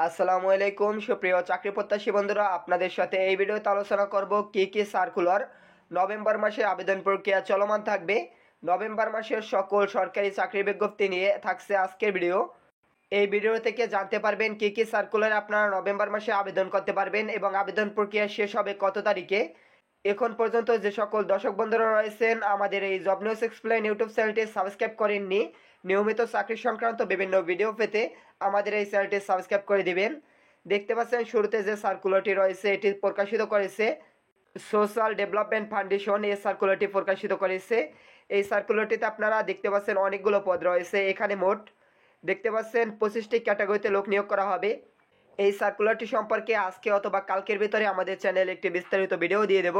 আসসালামু আলাইকুম সুপ্রিয় চাকরি প্রত্যাশী বন্ধুরা, আপনাদের সাথে এই ভিডিওতে আলোচনা করব কি সার্কুলার নভেম্বর মাসে আবেদন প্রক্রিয়া চলমান থাকবে। নভেম্বর মাসের সকল সরকারি চাকরির বিজ্ঞপ্তি নিয়ে থাকছে আজকের ভিডিও। এই ভিডিও থেকে জানতে পারবেন কি সার্কুলার আপনারা নভেম্বর মাসে আবেদন করতে পারবেন এবং আবেদন প্রক্রিয়া শেষ হবে কত তারিখে। এখন পর্যন্ত যে সকল দর্শক বন্ধুরা রয়েছেন আমাদের এই জব নিউজ এক্সপ্লেইন ইউটিউব চ্যানেলটি সাবস্ক্রাইব করেননি, নিয়মিত চাকরি সংক্রান্ত বিভিন্ন ভিডিও পেতে আমাদের এই চ্যানেলটি সাবস্ক্রাইব করে দিবেন। দেখতে পাচ্ছেন শুরুতে যে সার্কুলারটি রয়েছে এটি প্রকাশিত করেছে সোশ্যাল ডেভেলপমেন্ট ফাউন্ডেশন। এই সার্কুলারটি প্রকাশিত করেছে। এই সার্কুলারটিতে আপনারা দেখতে পাচ্ছেন অনেকগুলো পদ রয়েছে। এখানে মোট দেখতে পাচ্ছেন 25টি ক্যাটাগরিতে লোক নিয়োগ করা হবে। এই সার্কুলারটি সম্পর্কে আজকে অথবা কালকের ভিতরে আমাদের চ্যানেলে একটি বিস্তারিত ভিডিও দিয়ে দেব।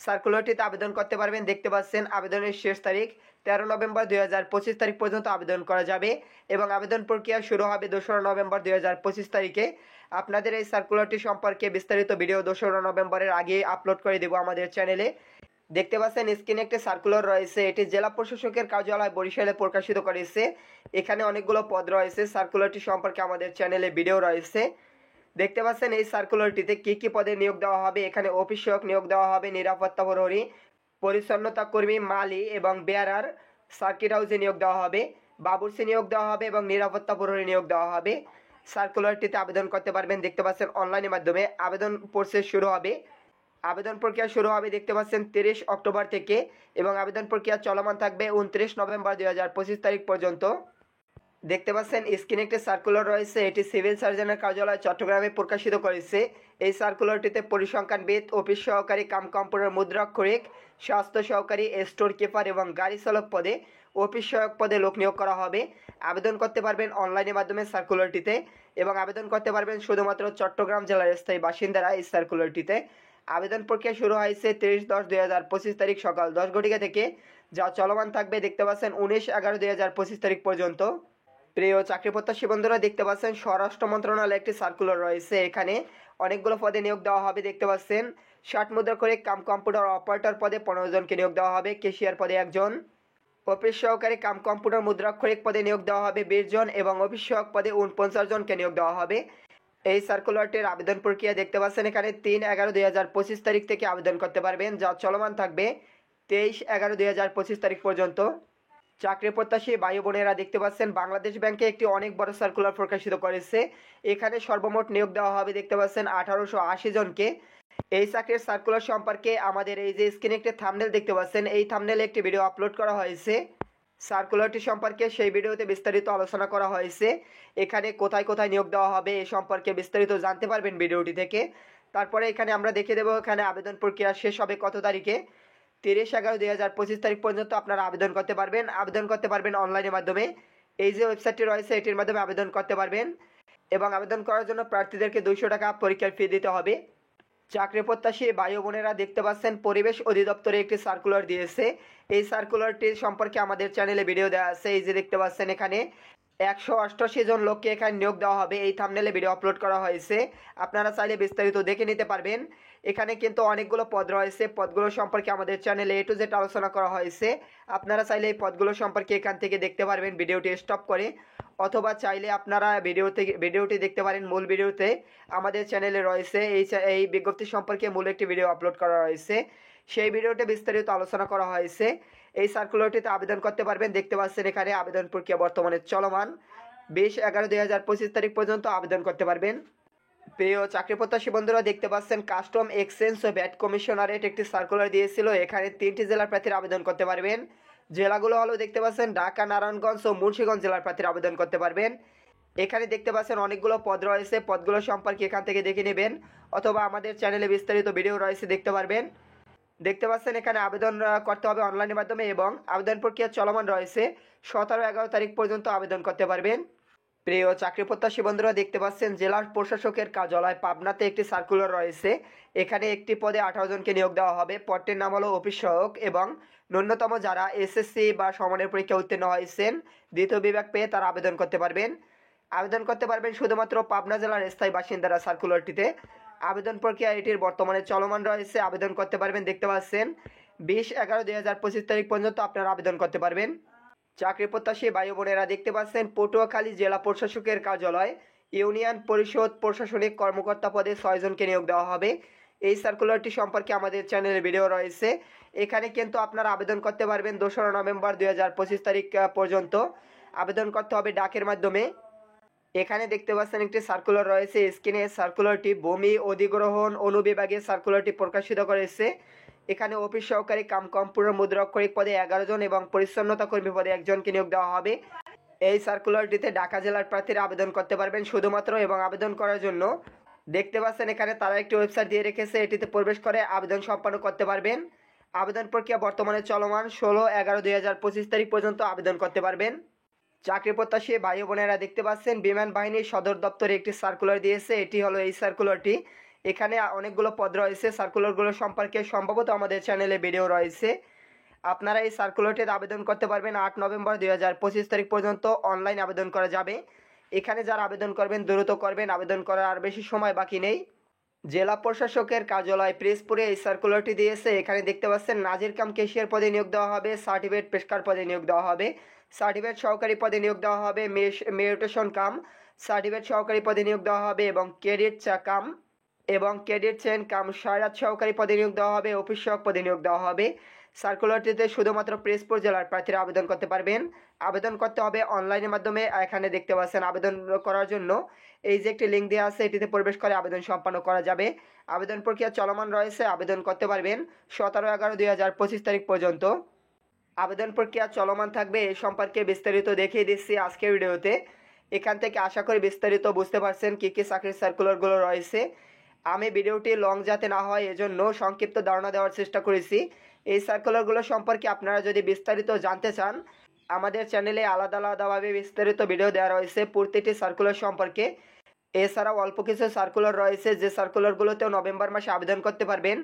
সার্কুলারটিতে আবেদন করতে পারবেন। দেখতে পাচ্ছেন আবেদনের শেষ তারিখ 13 নভেম্বর 2025 তারিখ পর্যন্ত আবেদন করা যাবে এবং আবেদন প্রক্রিয়া শুরু হবে 2 নভেম্বর 2025 তারিখে। আপনাদের এই সার্কুলারটি সম্পর্কে বিস্তারিত ভিডিও 2 নভেম্বরের আগে আপলোড করে দেব আমাদের চ্যানেলে। দেখতে পাচ্ছেন স্ক্রিনে একটি সার্কুলার রয়েছে, এটি জেলা প্রশাসকের কার্যালয় বরিশালে প্রকাশিত করেছে। এখানে অনেকগুলো পদ রয়েছে। সার্কুলারটি সম্পর্কে আমাদের চ্যানেলে ভিডিও রয়েছে। দেখতে পাচ্ছেন এই সার্কুলারটিতে কি পদে নিয়োগ দেওয়া হবে। এখানে অফিস সহায়ক নিয়োগ দেওয়া হবে, নিরাপত্তা প্রহরী, পরিচ্ছন্নতা কর্মী, মালি এবং বেয়ারার, সার্কিট হাউসে নিয়োগ দেওয়া হবে, বাবুর্চি নিয়োগ দেওয়া হবে এবং নিরাপত্তা প্রহরী নিয়োগ দেওয়া হবে। সার্কুলারটিতে আবেদন করতে পারবেন। দেখতে পাচ্ছেন অনলাইনের মাধ্যমে আবেদন প্রসেস শুরু হবে। আবেদন প্রক্রিয়া শুরু হবে দেখতে পাচ্ছেন 30 অক্টোবর থেকে এবং আবেদন প্রক্রিয়া চলমান থাকবে 29 নভেম্বর 2025 তারিখ পর্যন্ত। দেখতে পাচ্ছেন স্ক্রিনে একটি সার্কুলার রয়েছে, এটি সিভিল সার্জনের কার্যালয় চট্টগ্রামে প্রকাশিত করেছে। এই সার্কুলারটিতে পরিসংখ্যানবিদ, অফিস সহকারী কম্পিউটার মুদ্রাক্ষরিক, স্বাস্থ্য সহকারী, স্টোর কিপার এবং গাড়ি চালক পদে, অফিস সহায়ক পদে লোক নিয়োগ করা হবে। আবেদন করতে পারবেন অনলাইনের মাধ্যমে সার্কুলারটিতে এবং আবেদন করতে পারবেন শুধুমাত্র চট্টগ্রাম জেলার স্থায়ী বাসিন্দারা। এই সার্কুলারটিতে আবেদন প্রক্রিয়া শুরু হয়েছে 30/10/2025 তারিখ সকাল 10 ঘটিকা থেকে, যা চলমান থাকবে দেখতে পাচ্ছেন 19/11/2025 তারিখ পর্যন্ত। প্রিয় চাকরি প্রত্যাশী বন্ধুরা, দেখতে পাচ্ছেন স্বরাষ্ট্র মন্ত্রণালয়ে একটি সার্কুলার রয়েছে। এখানে অনেকগুলো পদে নিয়োগ দেওয়া হবে। দেখতে পাচ্ছেন 60 মুদ্রাক্ষরিক কম্পিউটার অপারেটর পদে 15 জনকে নিয়োগ দেওয়া হবে, কেশিয়ার পদে 1 জন, অফিস সহকারী কম্পিউটার মুদ্রাক্ষরিক পদে নিয়োগ দেওয়া হবে 20 জন এবং অফিস সহায়ক পদে 49 জনকে নিয়োগ দেওয়া হবে। এই সার্কুলারটির আবেদন প্রক্রিয়া দেখতে পাচ্ছেন এখানে 3/11/2025 তারিখ থেকে আবেদন করতে পারবেন, যা চলমান থাকবে 23/11/2025 তারিখ পর্যন্ত। চাকরি প্রত্যাশী ভাই বোনেরা, দেখতে পাচ্ছেন বাংলাদেশ ব্যাংকে একটি অনেক বড় সার্কুলার প্রকাশিত করেছে। এখানে সর্বমোট নিয়োগ দেওয়া হবে দেখতে পাচ্ছেন 1880 জনকে। এই চাকরির সার্কুলার সম্পর্কে আমাদের এই যে স্ক্রিনে একটি থাম্বনেল দেখতে পাচ্ছেন, এই থাম্বনেলে একটি ভিডিও আপলোড করা হয়েছে। সার্কুলারটি সম্পর্কে সেই ভিডিওতে বিস্তারিত আলোচনা করা হয়েছে। এখানে কোথায় কোথায় নিয়োগ দেওয়া হবে এ সম্পর্কে বিস্তারিত জানতে পারবেন ভিডিওটি থেকে। তারপরে এখানে আমরা দেখে দেবো এখানে আবেদন প্রক্রিয়া শেষ হবে কত তারিখে। 30/11/2025 তারিখ পর্যন্ত আপনারা আবেদন করতে পারবেন। আবেদন করতে পারবেন অনলাইনের মাধ্যমে। এই যে ওয়েবসাইটটি রয়েছে এটির মাধ্যমে আবেদন করতে পারবেন এবং আবেদন করার জন্য প্রার্থীদেরকে 200 টাকা পরীক্ষার ফি দিতে হবে। চাকরি প্রত্যাশী ভাই বোনেরা, দেখতে পাচ্ছেন পরিবেশ অধিদপ্তরে একটি সার্কুলার দিয়েছে। এই সার্কুলারটি সম্পর্কে আমাদের চ্যানেলে ভিডিও দেওয়া আছে। এই যে দেখতে পাচ্ছেন এখানে 188 জন লোককে এখানে নিয়োগ দেওয়া হবে। এই থাম্বনেলে ভিডিও আপলোড করা হয়েছে, আপনারা চাইলে বিস্তারিত দেখে নিতে পারবেন। এখানে কিন্তু অনেকগুলো পদ রয়েছে। পদগুলো সম্পর্কে আমাদের চ্যানেলে A to Z আলোচনা করা হয়েছে। আপনারা চাইলে এই পদগুলো সম্পর্কে এখান থেকে দেখতে পারবেন ভিডিওটি স্টপ করে, অথবা চাইলে আপনারা ভিডিওটি দেখতে পারেন মূল ভিডিওতে। আমাদের চ্যানেলে রয়েছে এই বিজ্ঞপ্তি সম্পর্কে মূল একটি ভিডিও আপলোড করা রয়েছে, সেই ভিডিওতে বিস্তারিত আলোচনা করা হয়েছে। এই সার্কুলারটিতে আবেদন করতে পারবেন। দেখতে পাচ্ছেন এখানে আবেদন প্রক্রিয়া বর্তমানে চলমান 20/11/2025 তারিখ পর্যন্ত আবেদন করতে পারবেন। প্রিয় চাকরি প্রত্যাশী বন্ধুরা, দেখতে পাচ্ছেন কাস্টম এক্সচেঞ্জ ও ভ্যাট কমিশনারেট একটি সার্কুলার দিয়েছিল। এখানে 3টি জেলার প্রার্থীরা আবেদন করতে পারবেন। জেলাগুলো হলো দেখতে পাচ্ছেন ঢাকা, নারায়ণগঞ্জ ও মুন্সিগঞ্জ জেলার প্রার্থীরা আবেদন করতে পারবেন। এখানে দেখতে পাচ্ছেন অনেকগুলো পদ রয়েছে। পদগুলো সম্পর্কে এখান থেকে দেখে নেবেন, অথবা আমাদের চ্যানেলে বিস্তারিত ভিডিও রয়েছে দেখতে পারবেন। দেখতে পাচ্ছেন এখানে আবেদন করতে হবে অনলাইনের মাধ্যমে এবং আবেদন প্রক্রিয়া চলমান রয়েছে। 17/11 তারিখ পর্যন্ত আবেদন করতে পারবেন। প্রিয় চাকরি প্রত্যাশী বন্ধুরা, দেখতে পাচ্ছেন জেলা প্রশাসকের কার্যালয় পাবনাতে একটি সার্কুলার রয়েছে। এখানে একটি পদে 18 জনকে নিয়োগ দেওয়া হবে। পদটির নাম হলো অফিস সহায়ক এবং ন্যূনতম যারা এসএসসি বা সমানের পরীক্ষা উত্তীর্ণ হয়েছেন, দ্বিতীয় বিভাগ পেয়ে তারা আবেদন করতে পারবেন। আবেদন করতে পারবেন শুধুমাত্র পাবনা জেলার স্থায়ী বাসিন্দারা। সার্কুলারটিতে আবেদন প্রক্রিয়া এটির বর্তমানে চলমান রয়েছে। আবেদন করতে পারবেন দেখতে পাচ্ছেন 20/11/2025 তারিখ পর্যন্ত আপনারা আবেদন করতে পারবেন। চাকরি প্রত্যাশী ভাই বোনেরা, দেখতে পাচ্ছেন পটুয়াখালী জেলা প্রশাসকের কার্যালয় ইউনিয়ন পরিষদ প্রশাসনিক কর্মকর্তা পদে 6 জনকে নিয়োগ দেওয়া হবে। এই সার্কুলারটি সম্পর্কে আমাদের চ্যানেলে ভিডিও রয়েছে। এখানে কিন্তু আপনারা আবেদন করতে পারবেন 2রা নভেম্বর 2025 তারিখ পর্যন্ত। আবেদন করতে হবে ডাকের মাধ্যমে। এখানে দেখতে পাচ্ছেন একটি সার্কুলার রয়েছে স্ক্রিনে। সার্কুলারটি ভূমি অধিগ্রহণ অনুবিভাগে সার্কুলারটি প্রকাশিত করেছে। এখানে অফিস সহকারী কাম কম্পিউটার মুদ্রাক্ষরিক পদে 11 জন এবং পরিচ্ছন্নতা কর্মী পদে 1 জনকে নিয়োগ দেওয়া হবে। এই সার্কুলারটিতে ঢাকা জেলার প্রার্থীরা আবেদন করতে পারবেন শুধুমাত্র, এবং আবেদন করার জন্য দেখতে পাচ্ছেন এখানে তারা একটি ওয়েবসাইট দিয়ে রেখেছে। এটিতে প্রবেশ করে আবেদন সম্পন্ন করতে পারবেন। আবেদন প্রক্রিয়া বর্তমানে চলমান। 16/11/2025 তারিখ পর্যন্ত আবেদন করতে পারবেন। চাকরি প্রত্যাশী ভাই বোনেরা দেখতে পাচ্ছেন বিমান বাহিনীর সদর দপ্তরে একটি সার্কুলার দিয়েছে। এটি হলো এই সার্কুলারটি। এখানে অনেকগুলো পদ রয়েছে। সার্কুলারগুলো সম্পর্কে সম্ভবত আমাদের চ্যানেলে ভিডিও রয়েছে। আপনারা এই সার্কুলারটিতে আবেদন করতে পারবেন 8 নভেম্বর 2025 তারিখ পর্যন্ত অনলাইন আবেদন করা যাবে। এখানে যারা আবেদন করবেন দ্রুত করবেন, আবেদন করার আর বেশি সময় বাকি নেই। জেলা প্রশাসকের কার্যালয় পিরোজপুরে এই সার্কুলারটি দিয়েছে। এখানে দেখতে পাচ্ছেন নাজির কাম ক্যাশিয়ার পদে নিয়োগ দেওয়া হবে, সার্টিফিকেট পেশকার পদে নিয়োগ দেওয়া হবে, সার্টিফিকেট সহকারী পদে নিয়োগ দেওয়া হবে, মিউটেশন কাম সার্টিফিকেট সহকারী পদে নিয়োগ দেওয়া হবে এবং ক্রেডিট চেন কাম সহায়তা সহকারী পদে নিয়োগ দেওয়া হবে, অফিস সহক পদে নিয়োগ দেওয়া হবে। সার্কুলারটিতে শুধুমাত্র পিরোজপুর জেলার প্রার্থীরা আবেদন করতে পারবেন। আবেদন করতে হবে অনলাইনের মাধ্যমে। এখানে দেখতে পাচ্ছেন আবেদন করার জন্য এই যে একটি লিঙ্ক দেওয়া আছে, এটিতে প্রবেশ করে আবেদন সম্পন্ন করা যাবে। আবেদন প্রক্রিয়া চলমান রয়েছে। আবেদন করতে পারবেন 17/11/2025 তারিখ পর্যন্ত। আবেদন প্রক্রিয়া চলমান থাকবে। এ সম্পর্কে বিস্তারিত দেখিয়ে দিচ্ছি আজকের ভিডিওতে। এখান থেকে আশা করি বিস্তারিত বুঝতে পারছেন কী কী চাকরির সার্কুলারগুলো রয়েছে। আমি ভিডিওটি লং যাতে না হয় এজন্য সংক্ষিপ্ত ধারণা দেওয়ার চেষ্টা করেছি। এই সার্কুলারগুলো সম্পর্কে আপনারা যদি বিস্তারিত জানতে চান, আমাদের চ্যানেলে আলাদা আলাদাভাবে বিস্তারিত ভিডিও দেওয়া রয়েছে প্রতিটি সার্কুলার সম্পর্কে। এছাড়াও অল্প কিছু সার্কুলার রয়েছে যে সার্কুলারগুলোতেও নভেম্বর মাসে আবেদন করতে পারবেন।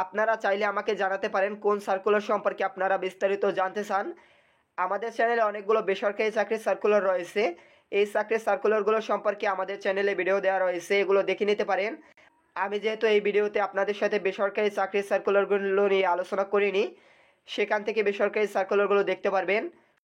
আপনারা চাইলে আমাকে জানাতে পারেন কোন সার্কুলার সম্পর্কে আপনারা বিস্তারিত জানতে চান। আমাদের চ্যানেলে অনেকগুলো বেসরকারি চাকরির সার্কুলার রয়েছে। এই চাকরির সার্কুলারগুলো সম্পর্কে আমাদের চ্যানেলে ভিডিও দেওয়া রয়েছে, এগুলো দেখে নিতে পারেন। আমি যেহেতু এই ভিডিওতে আপনাদের সাথে বেসরকারি চাকরির সার্কুলারগুলো নিয়ে আলোচনা করিনি, সেখান থেকে বেসরকারি সার্কুলারগুলো দেখতে পারবেন।